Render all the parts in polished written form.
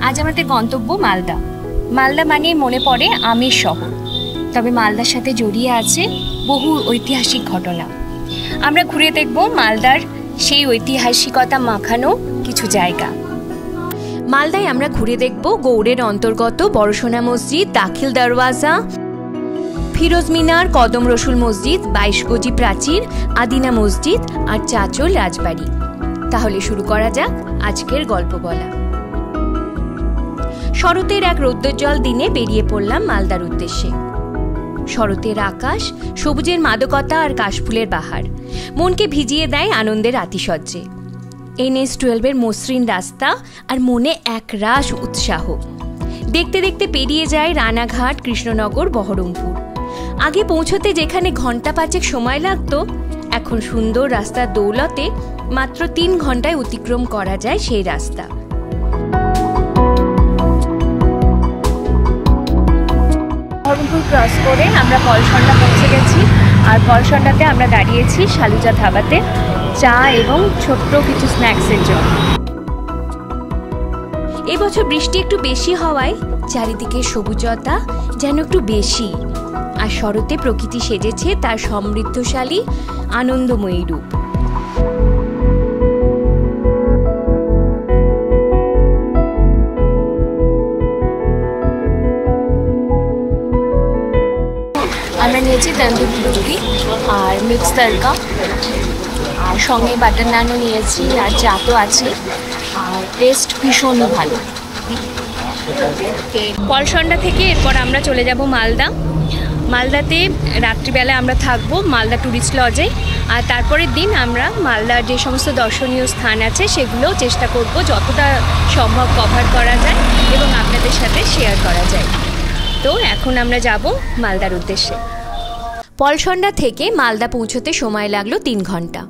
আজ আমাদের গন্তব্য মালদা। মালদা মানে মনে পড়ে আমের শহর, তবে মালদার সাথে জড়িয়ে আছে বহু ঐতিহাসিক ঘটনা। আমরা ঘুরে দেখব মালদার সেই ঐতিহাসিকতা মাখানো কিছু জায়গা। মালদায় আমরা ঘুরে দেখব গৌড়ের অন্তর্গত বড়সোনা মসজিদ, দাখিল দরওয়াজা, ফিরোজ মিনার, কদম রসুল মসজিদ, 22 গজি প্রাচীর, আদিনা মসজিদ আর চাচল রাজবাড়ি। তাহলে শুরু করা যাক আজকের গল্প বলা। শরতের এক রৌদ্রোজ্জ্বল দিনে বেরিয়ে পড়লাম মালদার উদ্দেশ্যে। শরতের আকাশ, সবুজের মাদকতা আর কাশফুলের বাহার মনকে ভিজিয়ে দেয় আনন্দের আতিশয্যে। NH-12-এর মসৃণ রাস্তা আর মনে একরাশ উৎসাহ। দেখতে দেখতে পেরিয়ে যায় রানাঘাট, কৃষ্ণনগর, বহরমপুর। আগে পৌঁছতে যেখানে ঘন্টা 5 সময় লাগত, এখন সুন্দর রাস্তার দৌলতে মাত্র 3 ঘন্টায় অতিক্রম করা যায় সেই রাস্তা। বহরমপুর ক্রস করে আমরা পলসন্ডা পৌঁছে গেছি, আর পলসন্ডাতে আমরা দাঁড়িয়েছি শালুজা ধাবাতে চা এবং ছোট্ট কিছু স্ন্যাক্সের জন্য। এবছর বৃষ্টি একটু বেশি হওয়ায় চারিদিকে সবুজতা যেন একটু বেশি, আর শরতে প্রকৃতি সেজেছে তার সমৃদ্ধশালী আনন্দময়ী রূপ। আমরা নিয়েছি তন্দুরি রুটি আর মিক্স তড়কা, আর সঙ্গে বাটার নানও নিয়েছি, আর চা তো আছে, আর টেস্ট ভীষণই ভালো। পলসন্ডা থেকে এরপর আমরা চলে যাব মালদা। মালদাতে রাত্রিবেলা আমরা থাকবো মালদা ট্যুরিস্ট লজে, আর তারপরের দিন আমরা মালদার যে সমস্ত দর্শনীয় স্থান আছে সেগুলো চেষ্টা করব যতটা সম্ভব কভার করা যায় এবং আপনাদের সাথে শেয়ার করা যায়। তো এখন আমরা যাব মালদার উদ্দেশ্যে। পলসন্ডা থেকে মালদা পৌঁছতে সময় লাগলো 3 ঘন্টা।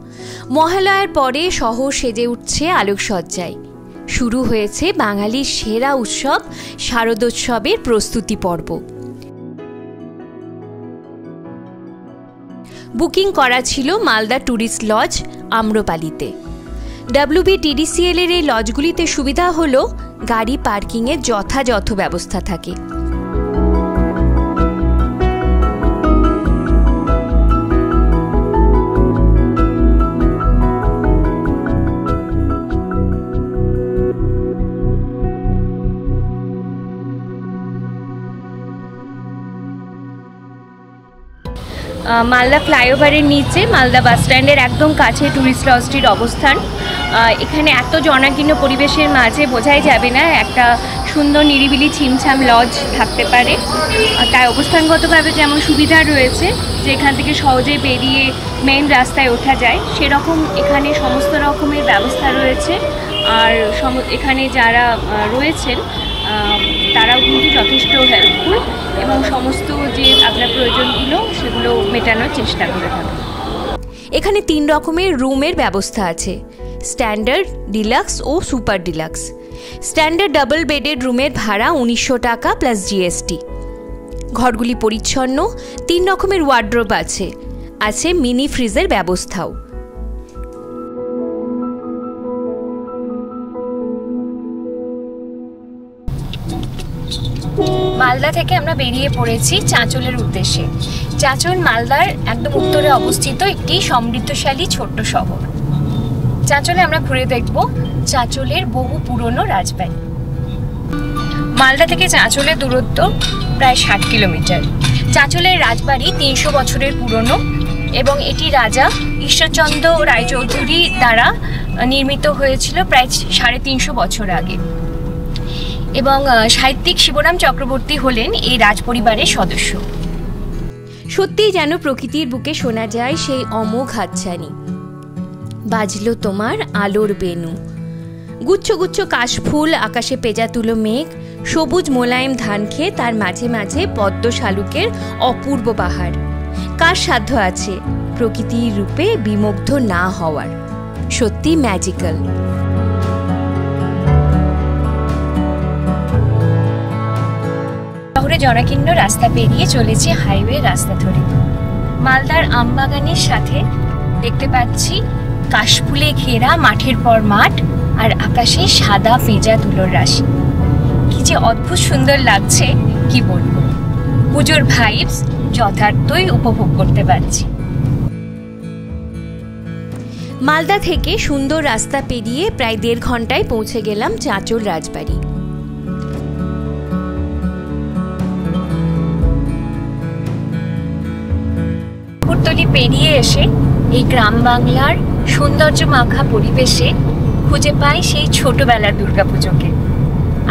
মহালয়ার পরে শহর সেজে উঠছে আলোকসজ্জায়। শুরু হয়েছে বাঙালির সেরা উৎসব শারদোৎসবের প্রস্তুতি পর্ব। বুকিং করা ছিল মালদা ট্যুরিস্ট লজ আম্রপালিতে। WBTDCL এর এই লজগুলিতে সুবিধা হলো গাড়ি পার্কিংয়ের যথাযথ ব্যবস্থা থাকে। মালদা ফ্লাইওভারের নিচে মালদা বাস স্ট্যান্ডের একদম কাছে ট্যুরিস্ট লজটির অবস্থান। এখানে এত জনাকীর্ণ পরিবেশের মাঝে বোঝাই যাবে না একটা সুন্দর নিরিবিলি ছিমছাম লজ থাকতে পারে। তাই অবস্থানগতভাবে যেমন সুবিধা রয়েছে যে এখান থেকে সহজেই বেরিয়ে মেইন রাস্তায় ওঠা যায়, সেরকম এখানে সমস্ত রকমের ব্যবস্থা রয়েছে। আর এখানে যারা রয়েছেন তারাও কিন্তু যথেষ্ট হেল্পফুল এবং সমস্ত যে আপনার প্রয়োজনগুলো সেগুলো মেটানোর চেষ্টা করে থাকে। এখানে 3 রকমের রুমের ব্যবস্থা আছে, স্ট্যান্ডার্ড, ডিলাক্স ও super deluxe. Standard double bedded রুমের ভাড়া 1900 টাকা প্লাস GST। ঘরগুলি পরিচ্ছন্ন, 3 রকমের ওয়ার্ড্রোব আছে, আছে মিনি ফ্রিজের ব্যবস্থাও। মালদা থেকে আমরা বেরিয়ে পড়েছি চাঁচলের উদ্দেশ্যে। চাঁচল মালদার একদম উত্তরে অবস্থিত একটি সমৃদ্ধশালী ছোট্ট শহর। চাঁচলে আমরা ঘুরে দেখব চাঁচলের বহু পুরনো রাজবাড়ি। মালদা থেকে চাঁচলের দূরত্ব প্রায় 60 কিলোমিটার। চাঁচলের রাজবাড়ি 300 বছরের পুরনো এবং এটি রাজা ঈশ্বরচন্দ্র রায়চৌধুরী দ্বারা নির্মিত হয়েছিল প্রায় 350 বছর আগে, এবং সাহিত্যিক শিবরাম চক্রবর্তী হলেন এই রাজপরিবারের সদস্য। সত্যিই যেন প্রকৃতির বুকে শোনা যায় সেই অমোঘ হাতছানি। বাজলো তোমার আলোর বেনু, গুচ্ছ গুচ্ছ কাশফুল, আকাশে পেঁজা তুলো মেঘ, সবুজ মোলায়েম ধান খেয়ে তার মাঝে মাঝে পদ্ম শালুকের অপূর্ব বাহার। কার সাধ্য আছে প্রকৃতির রূপে বিমুগ্ধ না হওয়ার? সত্যি ম্যাজিক্যাল। শহরে জনাকীর্ণ রাস্তা পেরিয়ে চলেছি হাইওয়ে রাস্তা ধরে। মালদার আমবাগানের সাথে দেখতে পাচ্ছি কাশফুলে ঘেরা মাঠের পর মাঠ, আর আকাশে সাদা পেঁজা তুলোর রাশি। যে অদ্ভুত সুন্দর লাগছে কি বলবো। পুজোর ভাইবস যথার্থই উপভোগ করতে পারছি। মালদা থেকে সুন্দর রাস্তা পেরিয়ে প্রায় 1.5 ঘন্টায় পৌঁছে গেলাম চাঁচল রাজবাড়ি। কুর্তলি পেরিয়ে এসে এই গ্রাম বাংলার সৌন্দর্য মাখা পরিবেশে খুঁজে পাই সেই ছোটবেলার দুর্গাপুজোকে।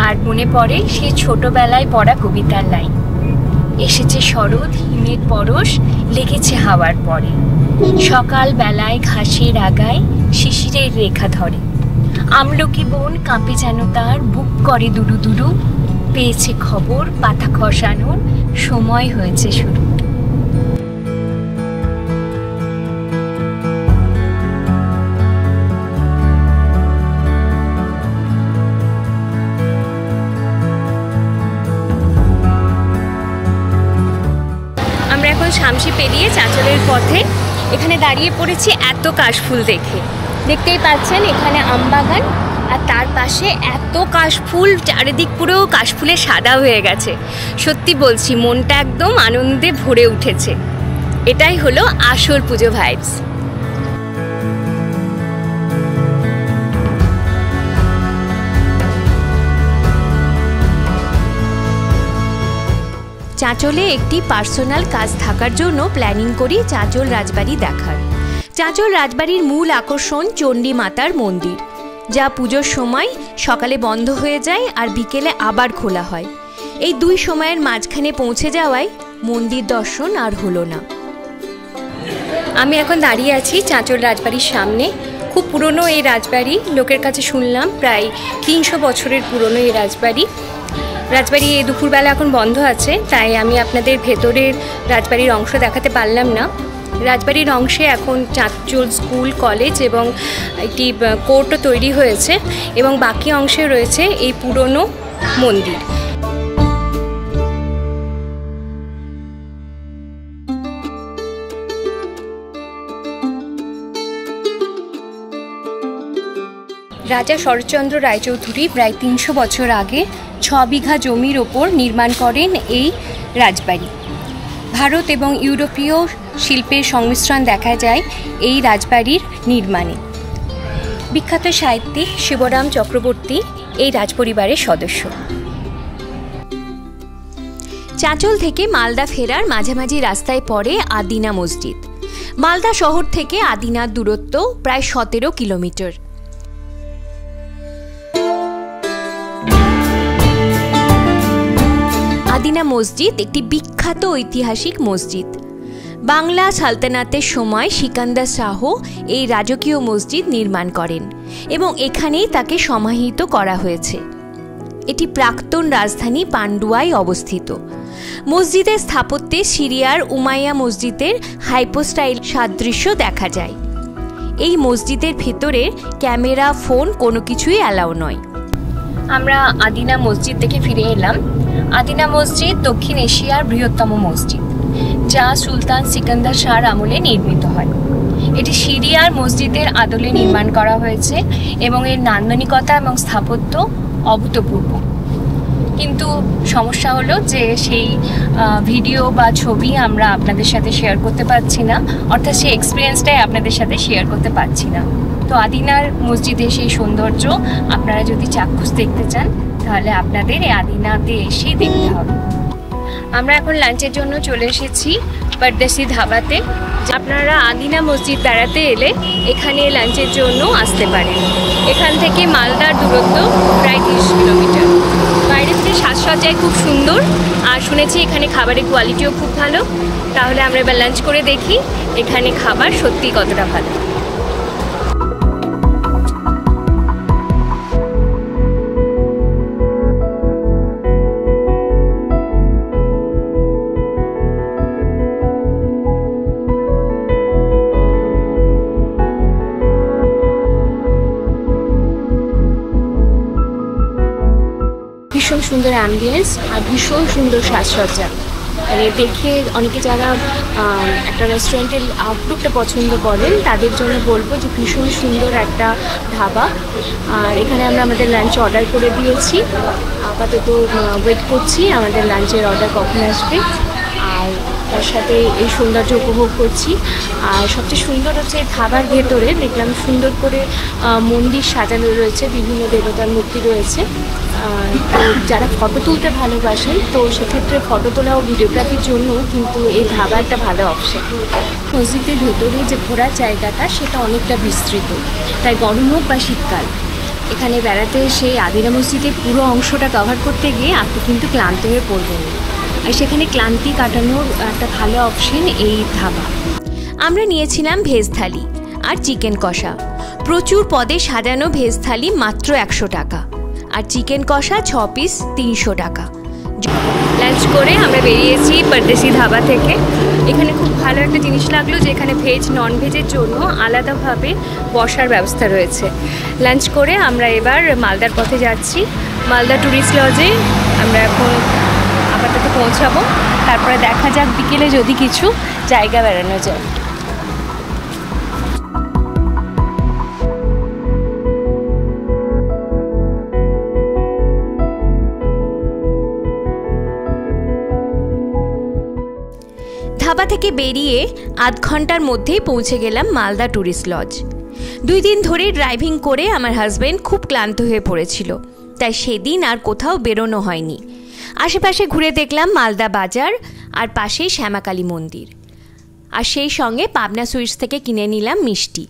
আর মনে পড়ে সেই ছোটবেলায় পড়া কবিতার লাইন, এসেছে শরৎ হিমের পরশ লেগেছে হাওয়ার পরে, সকাল বেলায় ঘাসের আগায় শিশিরের রেখা ধরে, আমলকি বন কাঁপে যেন তার বুক করে দুরু দুরু, পেয়েছে খবর পাতা খসানোর সময় হয়েছে শুরু। আমরা এখন শামসি পেরিয়ে চাঁচলের পথে এখানে দাঁড়িয়ে পড়েছি এত কাশফুল দেখে। দেখতেই পাচ্ছেন এখানে আমবাগান, আর তার পাশে এত কাশফুল, চারিদিক পুরো কাশফুলে সাদা হয়ে গেছে। সত্যি বলছি, মনটা একদম আনন্দে ভরে উঠেছে। এটাই হলো আসল পুজো ভাইবস। চাঁচলে একটি পার্সোনাল কাজ থাকার জন্য প্ল্যানিং করি চাঁচল রাজবাড়ি দেখার। চাঁচল রাজবাড়ির মূল আকর্ষণ চণ্ডী মাতার মন্দির, যা পুজোর সময় সকালে বন্ধ হয়ে যায় আর বিকেলে আবার খোলা হয়। এই 2 সময়ের মাঝখানে পৌঁছে যাওয়ায় মন্দির দর্শন আর হলো না। আমি এখন দাঁড়িয়ে আছি চাঁচল রাজবাড়ির সামনে। খুব পুরনো এই রাজবাড়ি, লোকের কাছে শুনলাম প্রায় 300 বছরের পুরনো এই রাজবাড়ি। রাজবাড়ি দুপুরবেলা এখন বন্ধ আছে, তাই আমি আপনাদের ভেতরের রাজবাড়ির অংশ দেখাতে পারলাম না। রাজবাড়ির অংশে এখন চাঁচল স্কুল, কলেজ এবং একটি কোর্টও তৈরি হয়েছে, এবং বাকি অংশে রয়েছে এই পুরনো মন্দির। রাজা শরৎচন্দ্র রায়চৌধুরী প্রায় 300 বছর আগে 6 বিঘা জমির ওপর নির্মাণ করেন এই রাজবাড়ি। ভারত এবং ইউরোপীয় শিল্পের সংমিশ্রণ দেখা যায় এই রাজবাড়ির নির্মাণে। বিখ্যাত সাহিত্যিক শিবরাম চক্রবর্তী এই রাজপরিবারের সদস্য। চাঁচল থেকে মালদা ফেরার মাঝামাঝি রাস্তায় পড়ে আদিনা মসজিদ। মালদা শহর থেকে আদিনার দূরত্ব প্রায় 17 কিলোমিটার। আদিনা মসজিদ একটি বিখ্যাত ঐতিহাসিক মসজিদ। বাংলা সালতানাতের সময় সিকান্দার শাহ এই রাজকীয় মসজিদ নির্মাণ করেন এবং এখানেই তাকে সমাহিত করা হয়েছে। এটি প্রাক্তন রাজধানী পান্ডুয়ায় অবস্থিত। মসজিদের স্থাপত্যে সিরিয়ার উমাইয়া মসজিদের হাইপোস্টাইল সাদৃশ্য দেখা যায়। এই মসজিদের ভেতরে ক্যামেরা, ফোন কোনো কিছুই অ্যালাউ নয়। আমরা আদিনা মসজিদ থেকে ফিরে এলাম। আদিনা মসজিদ দক্ষিণ এশিয়ার বৃহত্তম মসজিদ, যা সুলতান সিকান্দার শাহর আমলে নির্মিত হয়। এটি সিরিয়ার মসজিদের আদলে নির্মাণ করা হয়েছে এবং এর নান্দনিকতা এবং স্থাপত্য অভূতপূর্ব। কিন্তু সমস্যা হলো যে সেই ভিডিও বা ছবি আমরা আপনাদের সাথে শেয়ার করতে পারছি না, অর্থাৎ সেই এক্সপিরিয়েন্সটাই আপনাদের সাথে শেয়ার করতে পারছি না। তো আদিনার মসজিদের সেই সৌন্দর্য আপনারা যদি চাক্ষুষ দেখতে চান, তাহলে আপনাদের এই আদিনাতে এসেই দেখতে হবে। আমরা এখন লাঞ্চের জন্য চলে এসেছি পরদেশি ধাবাতে। আপনারা আদিনা মসজিদ বেড়াতে এলে এখানে লাঞ্চের জন্য আসতে পারেন। এখান থেকে মালদার দূরত্ব প্রায় 30 কিলোমিটার। বাইরে থেকে সাজসজ্জায় খুব সুন্দর, আর শুনেছি এখানে খাবারের কোয়ালিটিও খুব ভালো। তাহলে আমরা এবার লাঞ্চ করে দেখি এখানে খাবার সত্যি কতটা ভালো। ভীষণ সুন্দর অ্যাম্বিয়েন্স আর ভীষণ সুন্দর সাজসজ্জা। মানে দেখে অনেকে যারা একটা রেস্টুরেন্টের আউটলুকটা পছন্দ করেন তাদের জন্য বলবো যে ভীষণ সুন্দর একটা ধাবা। আর এখানে আমরা আমাদের লাঞ্চ অর্ডার করে দিয়েছি, আপাতত ওয়েট করছি আমাদের লাঞ্চের অর্ডার কখন আসবে। আর তার সাথে এই সৌন্দর্য উপভোগ করছি। আর সবচেয়ে সুন্দর হচ্ছে ধাবার ভেতরে দেখলাম সুন্দর করে মন্দির সাজানো রয়েছে, বিভিন্ন দেবতার মূর্তি রয়েছে। তো যারা ফটো তুলতে ভালোবাসেন তো সেক্ষেত্রে ফটো তোলা ও ভিডিওগ্রাফির জন্য কিন্তু এই ধাবা একটা ভালো অপশন। মসজিদের ভেতরে যে ঘোরার জায়গাটা সেটা অনেকটা বিস্তৃত, তাই গরম হোক বা শীতকাল এখানে বেড়াতে এসে আদিনা মসজিদের পুরো অংশটা কভার করতে গিয়ে আপনি কিন্তু ক্লান্ত হয়ে পড়বেন, আর সেখানে ক্লান্তি কাটানোর একটা ভালো অপশন এই ধাবা। আমরা নিয়েছিলাম ভেজ থালি আর চিকেন কষা। প্রচুর পদে সাজানো ভেজ থালি মাত্র 100 টাকা, আর চিকেন কষা 6 পিস 300 টাকা। লাঞ্চ করে আমরা বেরিয়েছি পরদেশি ধাবা থেকে। এখানে খুব ভালো একটা জিনিস লাগলো যে এখানে ভেজ নন ভেজের জন্য আলাদাভাবে বসার ব্যবস্থা রয়েছে। লাঞ্চ করে আমরা এবার মালদার পথে যাচ্ছি। মালদা ট্যুরিস্ট লজে আমরা এখন আপাতত পৌঁছাবো, তারপরে দেখা যাক বিকেলে যদি কিছু জায়গা বেড়ানো যায়। ধাবা থেকে বেরিয়ে আধ ঘন্টার মধ্যেই পৌঁছে গেলাম মালদা ট্যুরিস্ট লজ। 2 দিন ধরে ড্রাইভিং করে আমার হাজব্যান্ড খুব ক্লান্ত হয়ে পড়েছিল, তাই সেদিন আর কোথাও বেরোনো হয়নি। আশেপাশে ঘুরে দেখলাম মালদা বাজার আর পাশেই শ্যামাকালী মন্দির, আর সেই সঙ্গে পাবনা সুইটস থেকে কিনে নিলাম মিষ্টি।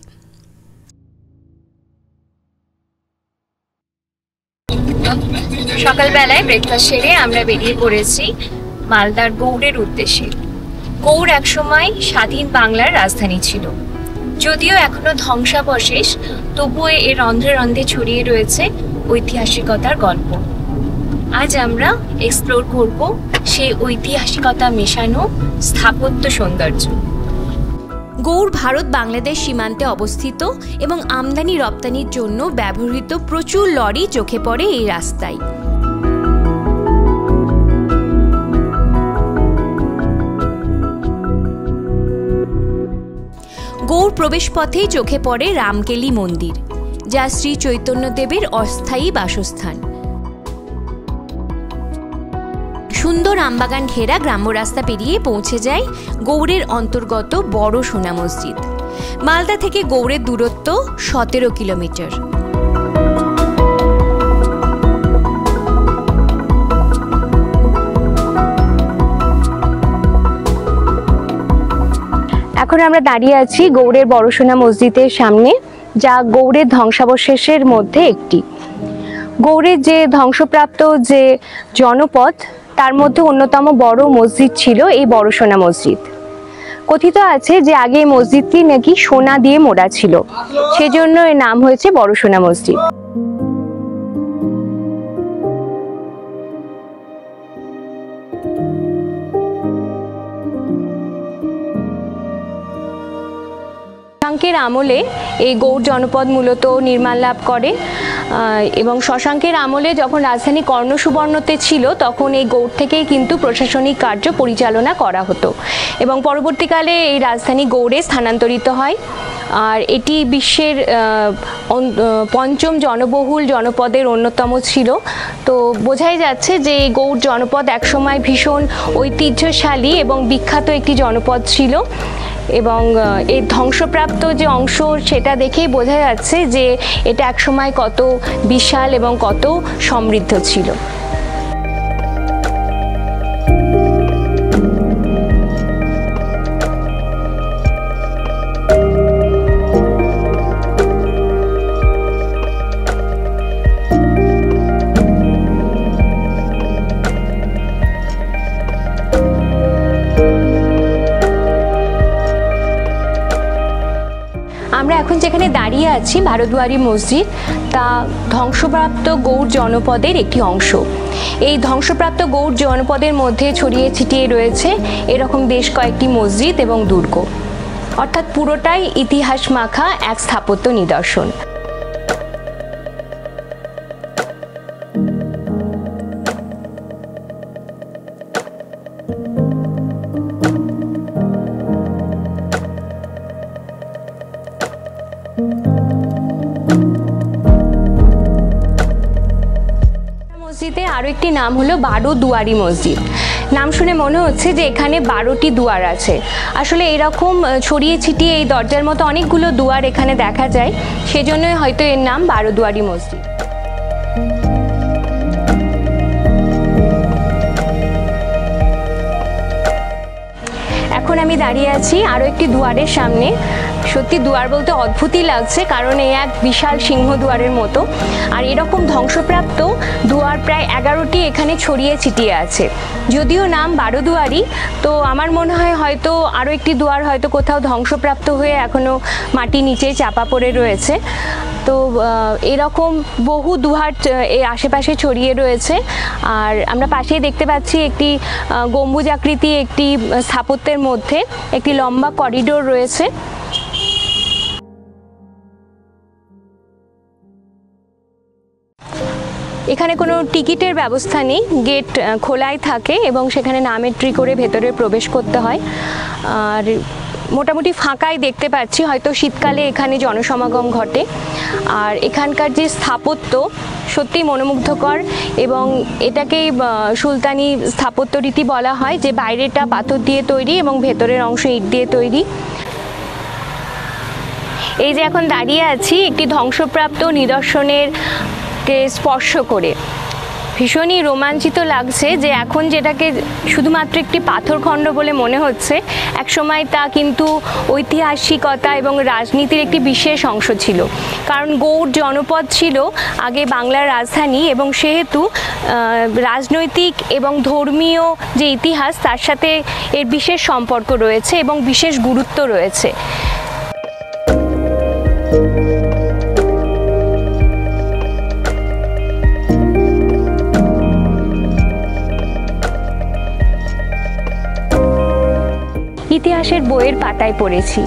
সকালবেলায় ব্রেকফাস্ট সেরে আমরা বেরিয়ে পড়েছি মালদার গৌড়ের উদ্দেশ্যে। গৌড় একসময় স্বাধীন বাংলার রাজধানী ছিল, যদিও এখনো ধ্বংসাবশেষ, তবুও এর রন্ধ্রে রন্ধ্রে ছড়িয়ে রয়েছে ঐতিহাসিকতার গল্প। আজ আমরা এক্সপ্লোর করব সেই ঐতিহাসিকতা মেশানো স্থাপত্য সৌন্দর্য। গৌড় ভারত বাংলাদেশ সীমান্তে অবস্থিত এবং আমদানি রপ্তানির জন্য ব্যবহৃত প্রচুর লরি চোখে পড়ে এই রাস্তায়। গৌড় প্রবেশপথেই চোখে পড়ে রামকেলি মন্দির, যা শ্রী চৈতন্যদেবের অস্থায়ী বাসস্থান। সুন্দর আমবাগান ঘেরা গ্রাম্য রাস্তা পেরিয়ে পৌঁছে যায় গৌড়ের অন্তর্গত বড় সোনা মসজিদ। মালদা থেকে গৌড়ের দূরত্ব 17 কিলোমিটার। এখন আমরা দাঁড়িয়ে আছি গৌড়ের বড়সোনা মসজিদের সামনে, যা গৌড়ের ধ্বংসাবশেষের মধ্যে একটি। গৌড়ের যে ধ্বংসপ্রাপ্ত যে জনপদ তার মধ্যে অন্যতম বড় মসজিদ ছিল এই বড়সোনা মসজিদ। কথিত আছে যে আগে এই মসজিদটি নাকি সোনা দিয়ে মোড়া ছিল, সেজন্য এর নাম হয়েছে বড়সোনা মসজিদ। শশাঙ্কের আমলে এই গৌড় জনপদ মূলত নির্মাণ লাভ করে, এবং শশাঙ্কের আমলে যখন রাজধানী কর্ণসুবর্ণতে ছিল তখন এই গৌড় থেকেই কিন্তু প্রশাসনিক কার্য পরিচালনা করা হতো, এবং পরবর্তীকালে এই রাজধানী গৌড়ে স্থানান্তরিত হয়। আর এটি বিশ্বের 5ম জনবহুল জনপদের অন্যতম ছিল। তো বোঝাই যাচ্ছে যে এই গৌড় জনপদ একসময় ভীষণ ঐতিহ্যশালী এবং বিখ্যাত একটি জনপদ ছিল, এবং এর ধ্বংসপ্রাপ্ত যে অংশ সেটা দেখেই বোঝা যাচ্ছে যে এটা একসময় কত বিশাল এবং কত সমৃদ্ধ ছিল। আমরা এখন যেখানে দাঁড়িয়ে আছি ভারতবাড়ি মসজিদ, তা ধ্বংসপ্রাপ্ত গৌড় জনপদের একটি অংশ। এই ধ্বংসপ্রাপ্ত গৌড় জনপদের মধ্যে ছড়িয়ে ছিটিয়ে রয়েছে এরকম বেশ কয়েকটি মসজিদ এবং দুর্গ, অর্থাৎ পুরোটাই ইতিহাস মাখা এক স্থাপত্য নিদর্শন। আরও একটি নাম হলো 12 দুয়ারি মসজিদ। নাম শুনে মনে হচ্ছে যে এখানে 12টি দুয়ার আছে। আসলে এরকম ছড়িয়ে ছিটিয়ে এই দরজার মতো অনেকগুলো দুয়ার এখানে দেখা যায়, সেজন্যই হয়তো এর নাম 12 দুয়ারি মসজিদ। এখন আমি দাঁড়িয়ে আছি আরও একটি দুয়ারের সামনে। সত্যি দুয়ার বলতে অদ্ভুতই লাগছে, কারণ এই এক বিশাল সিংহ দুয়ারের মতো। আর এরকম ধ্বংসপ্রাপ্ত দুয়ার প্রায় 11টি এখানে ছড়িয়ে ছিটিয়ে আছে। যদিও নাম 12 দুয়ারি, তো আমার মনে হয় হয়তো আরও একটি দুয়ার হয়তো কোথাও ধ্বংসপ্রাপ্ত হয়ে এখনও মাটির নিচে চাপা পড়ে রয়েছে। তো এরকম বহু দুয়ার এর আশেপাশে ছড়িয়ে রয়েছে। আর আমরা পাশেই দেখতে পাচ্ছি একটি গম্বুজাকৃতি একটি স্থাপত্যের মধ্যে একটি লম্বা করিডোর রয়েছে। এখানে কোনো টিকিটের ব্যবস্থা নেই, গেট খোলাই থাকে এবং সেখানে নাম এন্ট্রি করে ভেতরে প্রবেশ করতে হয়। আর মোটামুটি ফাঁকাই দেখতে পাচ্ছি, হয়তো শীতকালে এখানে জনসমাগম ঘটে। আর এখানকার যে স্থাপত্য সত্যিই মনোমুগ্ধকর, এবং এটাকেই সুলতানি স্থাপত্য রীতি বলা হয়, যে বাইরেটা পাথর দিয়ে তৈরি এবং ভেতরের অংশ ইট দিয়ে তৈরি। এই যে এখন দাঁড়িয়ে আছি একটি ধ্বংসপ্রাপ্ত নিদর্শনের স্পর্শ করে, ভীষণই রোমাঞ্চিত লাগছে যে এখন যেটাকে শুধুমাত্র একটি পাথরখণ্ড বলে মনে হচ্ছে, একসময় তা কিন্তু ঐতিহাসিকতা এবং রাজনীতির একটি বিশেষ অংশ ছিল। কারণ গৌড় জনপদ ছিল আগে বাংলার রাজধানী, এবং সেহেতু রাজনৈতিক এবং ধর্মীয় যে ইতিহাস তার সাথে এর বিশেষ সম্পর্ক রয়েছে এবং বিশেষ গুরুত্ব রয়েছে। ইতিহাসের বইয়ের পাতায় পড়েছি,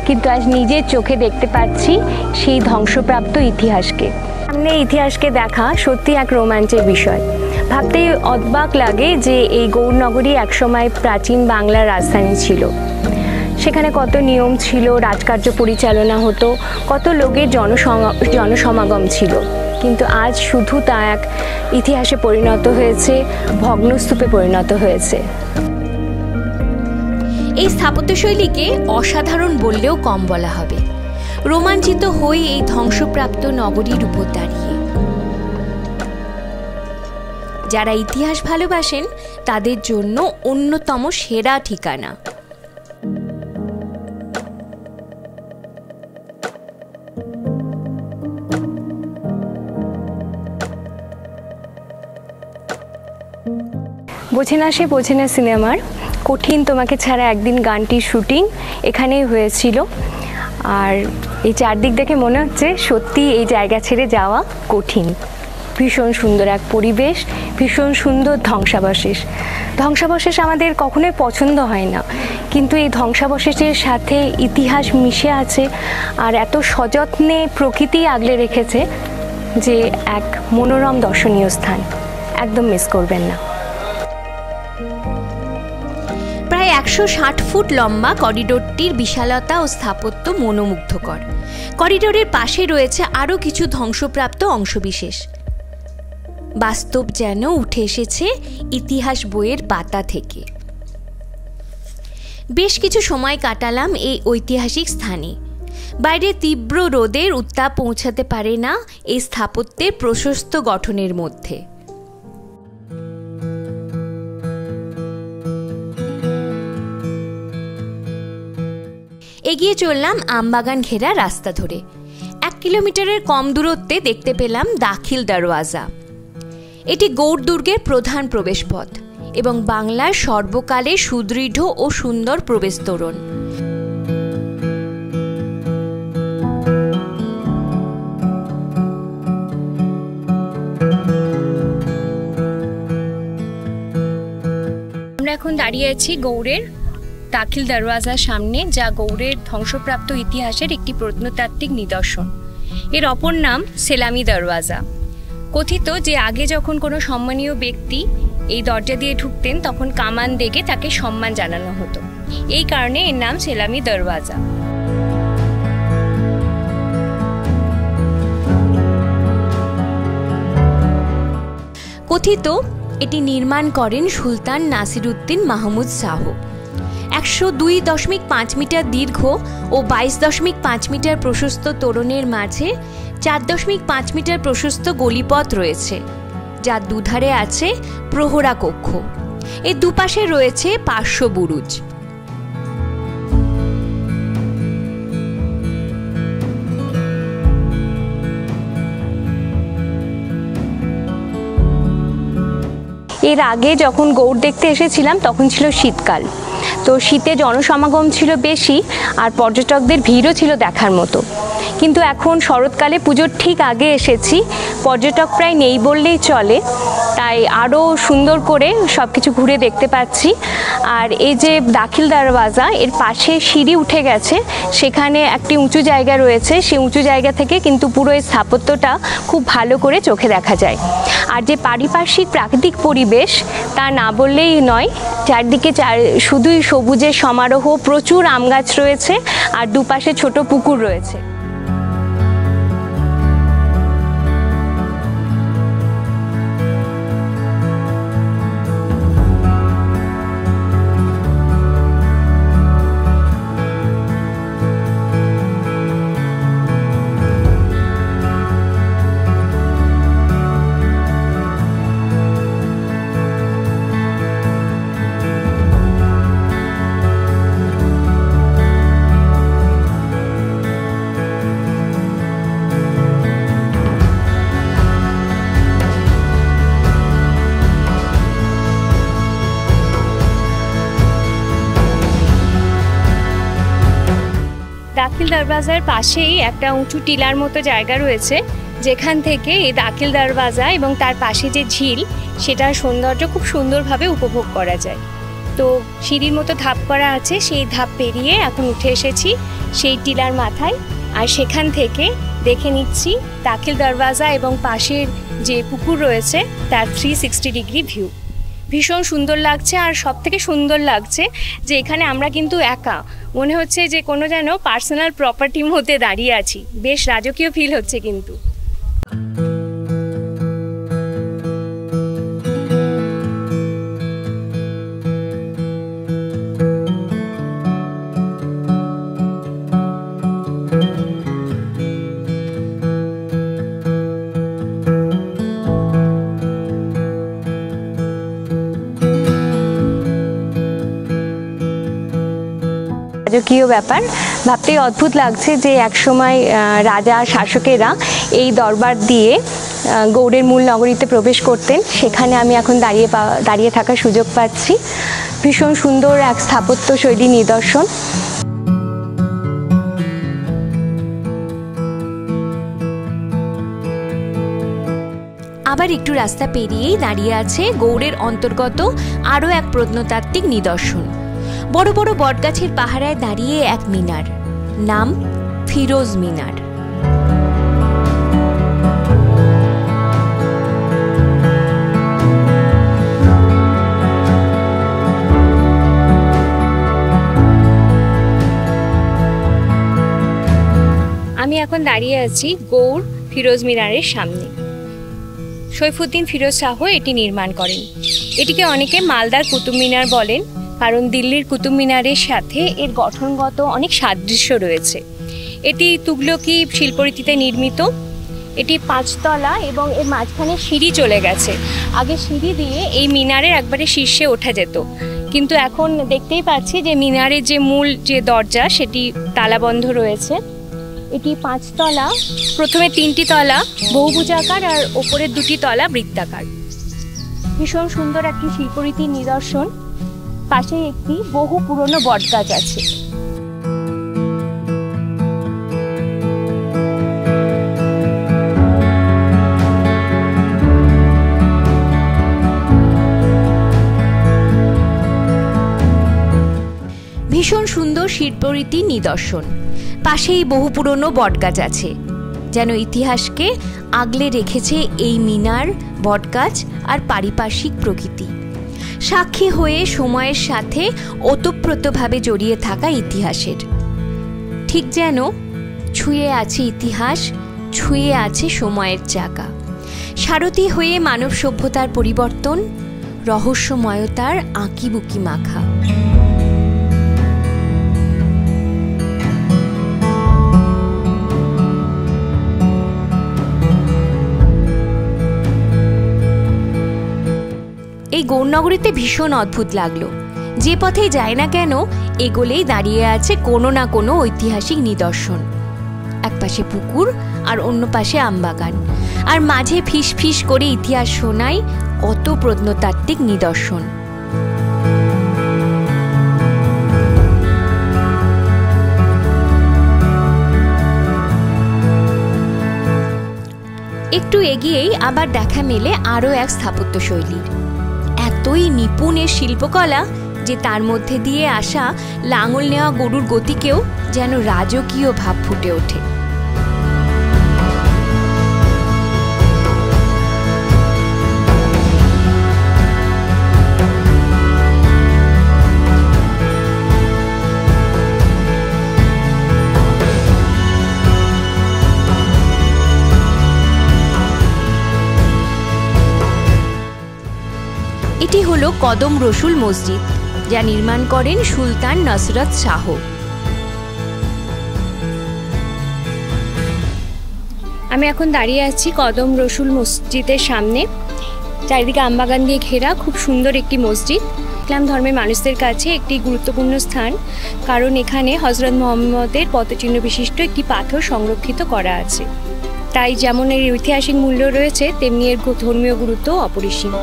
কিন্তু আজ নিজের চোখে দেখতে পাচ্ছি সেই ধ্বংসপ্রাপ্ত ইতিহাসকে। সামনে ইতিহাসকে দেখা সত্যি এক রোমাঞ্চের বিষয়। ভাবতেই অবাক লাগে যে এই গৌড়নগরী একসময় প্রাচীন বাংলার রাজধানী ছিল। সেখানে কত নিয়ম ছিল, রাজকার্য পরিচালনা হতো, কত লোকের জনসমাগম ছিল, কিন্তু আজ শুধু তা এক ইতিহাসে পরিণত হয়েছে, ভগ্নস্তূপে পরিণত হয়েছে। এই স্থাপত্যশৈলীকে অসাধারণ বললেও কম বলা হবে। রোমাঞ্চিত হই এই ধ্বংসপ্রাপ্ত নগরীর উপর দাঁড়িয়ে। যারা ইতিহাস ভালোবাসেন তাদের জন্য অন্যতম সেরা ঠিকানা। বোঝে না সে বোঝে না সিনেমার কঠিন তোমাকে ছাড়া একদিন গানটির শুটিং এখানেই হয়েছিল। আর এই চারদিক দেখে মনে হচ্ছে সত্যি এই জায়গা ছেড়ে যাওয়া কঠিন। ভীষণ সুন্দর এক পরিবেশ, ভীষণ সুন্দর ধ্বংসাবশেষ। ধ্বংসাবশেষ আমাদের কখনোই পছন্দ হয় না, কিন্তু এই ধ্বংসাবশেষের সাথে ইতিহাস মিশে আছে, আর এত সযত্নে প্রকৃতি আগলে রেখেছে যে এক মনোরম দর্শনীয় স্থান। একদম মিস করবেন না। প্রায় 160 ফুট লম্বা করিডোরটির বিশালতা ও স্থাপত্য মনোমুগ্ধকর। করিডোরের পাশে রয়েছে আরও কিছু ধ্বংসপ্রাপ্ত অংশবিশেষ। বাস্তব যেন উঠে এসেছে ইতিহাস বইয়ের পাতা থেকে। বেশ কিছু সময় কাটালাম এই ঐতিহাসিক স্থানে। বাইরে তীব্র রোদের উত্তাপ পৌঁছাতে পারে না এই স্থাপত্যের প্রশস্ত গঠনের মধ্যে। এগিয়ে চললাম আমবাগান ঘেরা রাস্তা ধরে। 1 কিলোমিটারের কম দূরত্বে দেখতে পেলাম দাখিল দরওয়াজা। এটি গৌড় দুর্গের প্রধান প্রবেশপথ এবং বাংলার সর্বকালে সুদৃঢ় ও সুন্দর প্রবেশ তোরণ। আমরা এখন দাঁড়িয়ে আছি গৌড়ের দাখিল দরওয়াজার সামনে, যা গৌড়ের ধ্বংসপ্রাপ্ত ইতিহাসের একটি প্রত্নতাত্ত্বিক নিদর্শন। এর অপর নাম সেলামি দরওয়াজা। কথিত যে আগে যখন কোনো সম্মানীয় ব্যক্তি এই দরজা দিয়ে ঢুকতেন তখন কামান দেগে তাকে সম্মান জানানো হতো, এই কারণে এর নাম সেলামি দরওয়াজা। কথিত এটি নির্মাণ করেন সুলতান নাসিরউদ্দিন মাহমুদ শাহ। 102.5 মিটার দীর্ঘ ও 22.5 মিটার প্রশস্ত তোরণের মাঝে 4.5 মিটার প্রশস্ত গলিপথ রয়েছে, যার দুধারে আছে প্রহরা কক্ষ। এর দুপাশে রয়েছে পার্শ্ব বুরুজ। এর আগে যখন গৌড় দেখতে এসেছিলাম তখন ছিল শীতকাল, তো শীতে জনসমাগম ছিল বেশি আর পর্যটকদের ভিড়ও ছিল দেখার মতো। কিন্তু এখন শরৎকালে পুজোর ঠিক আগে এসেছি, পর্যটক প্রায় নেই বললেই চলে, তাই আরও সুন্দর করে সব কিছু ঘুরে দেখতে পাচ্ছি। আর এই যে দাখিল দরওয়াজা, এর পাশে সিঁড়ি উঠে গেছে, সেখানে একটি উঁচু জায়গা রয়েছে, সেই উঁচু জায়গা থেকে কিন্তু পুরো এই স্থাপত্যটা খুব ভালো করে চোখে দেখা যায়। আর যে পারিপার্শ্বিক প্রাকৃতিক পরিবেশ তা না বললেই নয়, চারদিকে শুধুই সবুজের সমারোহ, প্রচুর আম গাছ রয়েছে আর দুপাশে ছোট পুকুর রয়েছে। দাখিল দরওয়াজার পাশেই একটা উঁচু টিলার মতো জায়গা রয়েছে, যেখান থেকে এই দাখিল দরওয়াজা এবং তার পাশে যে ঝিল, সেটার সৌন্দর্য খুব সুন্দরভাবে উপভোগ করা যায়। তো সিঁড়ির মতো ধাপ করা আছে, সেই ধাপ পেরিয়ে এখন উঠে এসেছি সেই টিলার মাথায়, আর সেখান থেকে দেখে নিচ্ছি দাখিল দরওয়াজা এবং পাশের যে পুকুর রয়েছে তার 360 ডিগ্রি ভিউ। ভীষণ সুন্দর লাগছে, আর সব থেকে সুন্দর লাগছে যে এখানে আমরা কিন্তু একা, মনে হচ্ছে যে কোনো যেন পার্সোনাল প্রপার্টির মধ্যে দাঁড়িয়ে আছি। বেশ রাজকীয় ফিল হচ্ছে কিন্তু। রাজকীয় ব্যাপার, ভাবতেই অদ্ভুত লাগছে যে একসময় রাজা শাসকেরা এই দরবার দিয়ে গৌড়ের মূল নগরীতে প্রবেশ করতেন। সেখানে আমি এখন দাঁড়িয়ে থাকার সুযোগ পাচ্ছি। ভীষণ সুন্দর এক স্থাপত্য শৈলী নিদর্শন। আবার একটু রাস্তা পেরিয়েই দাঁড়িয়ে আছে গৌড়ের অন্তর্গত আরও এক প্রত্নতাত্ত্বিক নিদর্শন। বড় বড় বটগাছের পাহারায় দাঁড়িয়ে এক মিনার, নাম ফিরোজ মিনার। আমি এখন দাঁড়িয়ে আছি গৌড় ফিরোজ মিনারের সামনে। সৈফুদ্দিন ফিরোজ শাহ এটি নির্মাণ করেন। এটিকে অনেকে মালদার কুতুব মিনার বলেন, কারণ দিল্লির কুতুব মিনারের সাথে এর গঠনগত অনেক সাদৃশ্য রয়েছে। এটি তুগলকি শিল্পরীতিতে নির্মিত। এটি 5 তলা এবং এর মাঝখানে সিঁড়ি চলে গেছে। আগে সিঁড়ি দিয়ে এই মিনারের একবারে শীর্ষে ওঠা যেত, কিন্তু এখন দেখতেই পাচ্ছি যে মিনারের যে মূল যে দরজা সেটি তালাবন্ধ রয়েছে। এটি 5 তলা, প্রথমে 3টি তলা বহুভুজাকার আর ওপরের 2টি তলা বৃত্তাকার। ভীষণ সুন্দর একটি শিল্পরীতির নিদর্শন। পাশে একটি বহু পুরনো বটগাছ আছে। ভীষণ সুন্দর শিল্পরীতির নিদর্শন, পাশেই বহু পুরনো বটগাছ আছে, যেন ইতিহাসকে আগলে রেখেছে এই মিনার, বটগাছ আর পারিপার্শ্বিক প্রকৃতি, সাক্ষী হয়ে সময়ের সাথে ওতপ্রোতভাবে জড়িয়ে থাকা ইতিহাসের। ঠিক যেন ছুঁয়ে আছে ইতিহাস, ছুঁয়ে আছে সময়ের চাকা। সারথি হয়ে মানব সভ্যতার পরিবর্তন, রহস্যময়তার আঁকিবুকি মাখা। এই গৌরনগরীতে ভীষণ অদ্ভুত লাগলো। যে পথেই যায় না কেন, এগোলেই দাঁড়িয়ে আছে কোনো না কোনো ঐতিহাসিক নিদর্শন। এক পাশে পুকুর আর অন্য পাশে আমবাগান, আর মাঝে ফিস ফিস করে ইতিহাস শোনায় কত প্রত্নতাত্ত্বিক নিদর্শন। একটু এগিয়েই আবার দেখা মেলে আরও এক স্থাপত্য শৈলীর। এতই নিপুণ এর শিল্পকলা যে তার মধ্যে দিয়ে আসা লাঙল নেওয়া গরুর গতিকেও যেন রাজকীয় ভাব ফুটে ওঠে। এটি হলো কদম রসুল মসজিদ, যা নির্মাণ করেন সুলতান নসরত শাহ। আমি এখন দাঁড়িয়ে আছি কদম রসুল মসজিদের সামনে। চারিদিকে আমবাগান দিয়ে ঘেরা খুব সুন্দর একটি মসজিদ। ইসলাম ধর্মের মানুষদের কাছে একটি গুরুত্বপূর্ণ স্থান, কারণ এখানে হজরত মুহাম্মদের পদচিহ্ন বিশিষ্ট একটি পাথর সংরক্ষিত করা আছে। তাই যেমন এর ঐতিহাসিক মূল্য রয়েছে, তেমনি এর ধর্মীয় গুরুত্ব অপরিসীম।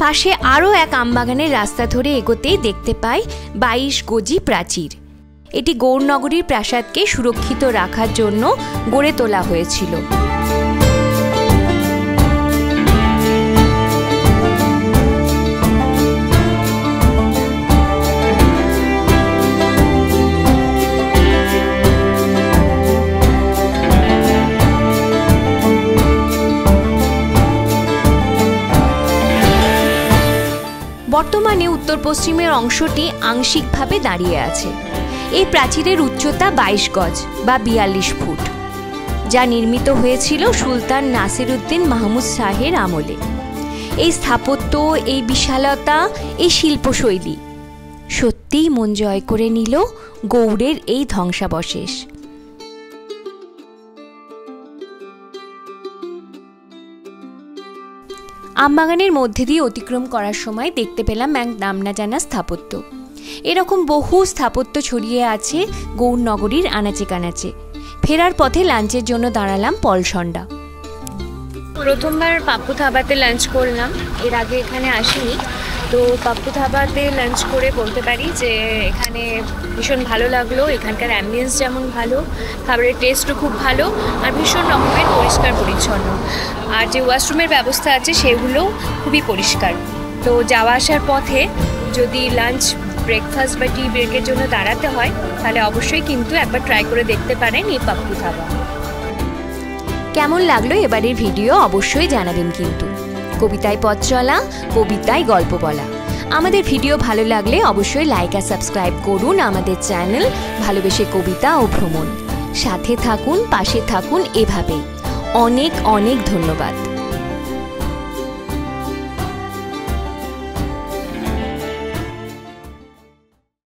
পাশে আরও এক আমবাগানের রাস্তা ধরে এগোতেই দেখতে পাই 22 গজি প্রাচীর। এটি গৌরনগরীর প্রাসাদকে সুরক্ষিত রাখার জন্য গড়ে তোলা হয়েছিল। বর্তমানে উত্তর পশ্চিমের অংশটি আংশিকভাবে দাঁড়িয়ে আছে। এই প্রাচীরের উচ্চতা 22 গজ বা 42 ফুট, যা নির্মিত হয়েছিল সুলতান নাসিরউদ্দিন মাহমুদ শাহের আমলে। এই স্থাপত্য, এই বিশালতা, এই শিল্পশৈলী সত্যিই মন জয় করে নিল গৌড়ের এই ধ্বংসাবশেষ। আমবাগানের মধ্যে দিয়ে অতিক্রম করার সময় দেখতে পেলাম এক নাম না জানা স্থাপত্য। এরকম বহু স্থাপত্য ছড়িয়ে আছে গৌরনগরীর আনাচে কানাচে। ফেরার পথে লাঞ্চের জন্য দাঁড়ালাম পলসন্ডা। প্রথমবার পাপ্পু ধাবাতে লাঞ্চ করলাম, এর আগে এখানে আসিনি। তো পাপ্পু ধাবাতে লাঞ্চ করে বলতে পারি যে এখানে ভীষণ ভালো লাগলো। এখানকার অ্যাম্বিয়েন্স যেমন ভালো, খাবারের টেস্টও খুব ভালো, আর ভীষণ রকমের পরিষ্কার পরিচ্ছন্ন। আর যে ওয়াশরুমের ব্যবস্থা আছে সেগুলো খুবই পরিষ্কার। তো যাওয়া আসার পথে যদি লাঞ্চ, ব্রেকফাস্ট বা টি ব্রেকের জন্য দাঁড়াতে হয়, তাহলে অবশ্যই কিন্তু একবার ট্রাই করে দেখতে পারেন এই পাপ্পু ধাবা। কেমন লাগলো এবারের ভিডিও অবশ্যই জানাবেন কিন্তু। কবিতায় পথ চলা, কবিতায় গল্প বলা। আমাদের ভিডিও ভালো লাগলে অবশ্যই লাইক আর সাবস্ক্রাইব করুন আমাদের চ্যানেল ভালোবেসে কবিতা ও ভ্রমণ। সাথে থাকুন, পাশে থাকুন এভাবেই। অনেক অনেক ধন্যবাদ।